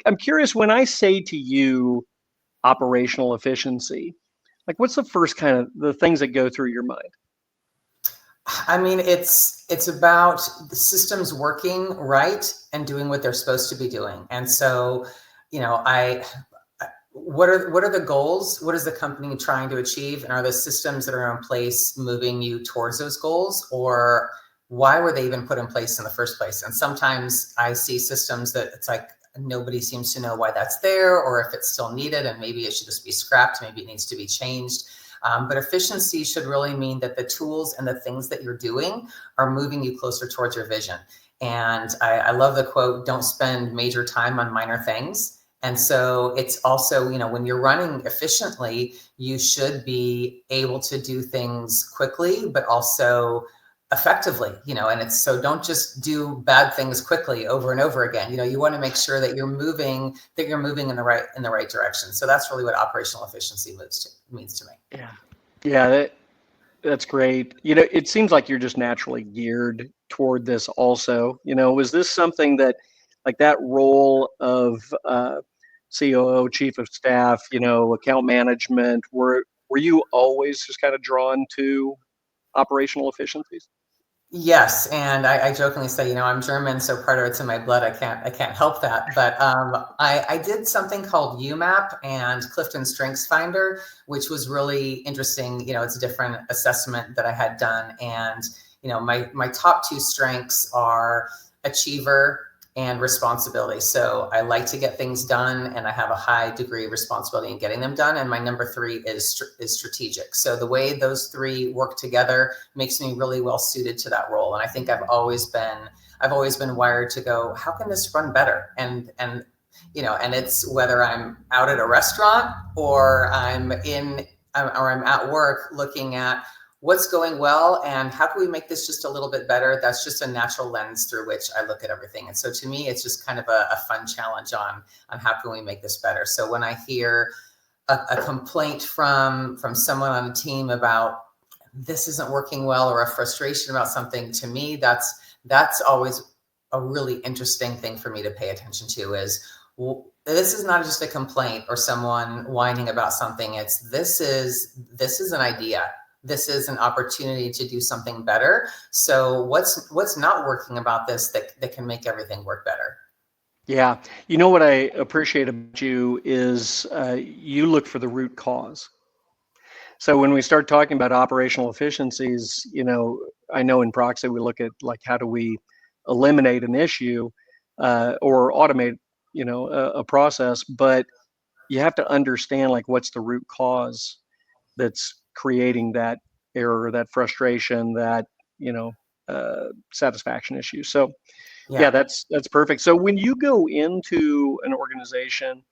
I'm curious, when I say to you operational efficiency, like what's the first kind of the things that go through your mind? I mean, it's about the systems working right and doing what they're supposed to be doing. And so, what are the goals? What is the company trying to achieve? And are the systems that are in place moving you towards those goals? Or why were they even put in place in the first place? And sometimes I see systems that it's like nobody seems to know why that's there, or if it's still needed, and maybe it should just be scrapped, maybe it needs to be changed. But efficiency should really mean that the tools and the things that you're doing are moving you closer towards your vision. And I love the quote, don't spend major time on minor things. And so it's also, when you're running efficiently, you should be able to do things quickly, but also effectively, and it's so don't just do bad things quickly over and over again. You want to make sure that you're moving in the right direction. So that's really what operational efficiency means to me. Yeah. Yeah, that's great. It seems like you're just naturally geared toward this also. Was this something that, like that role of COO, chief of staff, account management, were you always just kind of drawn to operational efficiencies? Yes, and I jokingly say, I'm German, so part of it's in my blood. I can't help that. But I did something called UMAP and Clifton Strengths Finder, which was really interesting. It's a different assessment that I had done, and my top two strengths are achiever and responsibility. So I like to get things done, and I have a high degree of responsibility in getting them done. And my number three is strategic. So the way those three work together makes me really well suited to that role. And I think I've always been wired to go, how can this run better? And it's whether I'm out at a restaurant or I'm at work looking at what's going well and how can we make this just a little bit better. That's just a natural lens through which I look at everything. And so to me, it's just kind of a fun challenge on how can we make this better. So when I hear a complaint from someone on a team about this isn't working well, or a frustration about something, to me, that's always a really interesting thing for me to pay attention to. Is this is not just a complaint or someone whining about something. This is an idea. This is an opportunity to do something better. So what's not working about this that can make everything work better? Yeah. What I appreciate about you is you look for the root cause. So when we start talking about operational efficiencies, I know in Proxy we look at like how do we eliminate an issue or automate, a process, but you have to understand like what's the root cause that's creating that error, that frustration, that satisfaction issue. So yeah, that's perfect. So when you go into an organization,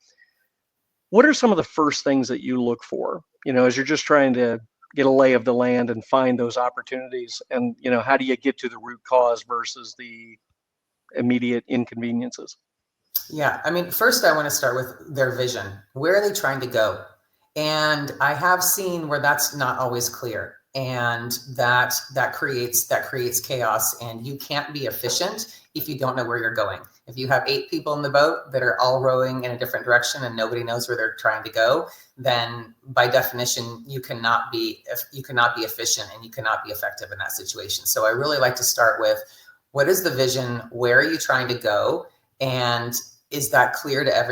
what are some of the first things that you look for, as you're just trying to get a lay of the land and find those opportunities? And how do you get to the root cause versus the immediate inconveniences? Yeah, I mean, first I want to start with their vision. Where are they trying to go? And I have seen where that's not always clear, and that creates chaos. And you can't be efficient if you don't know where you're going. If you have 8 people in the boat that are all rowing in a different direction and nobody knows where they're trying to go, then by definition you cannot be efficient and you cannot be effective in that situation. So I really like to start with, what is the vision? Where are you trying to go? And is that clear to everyone?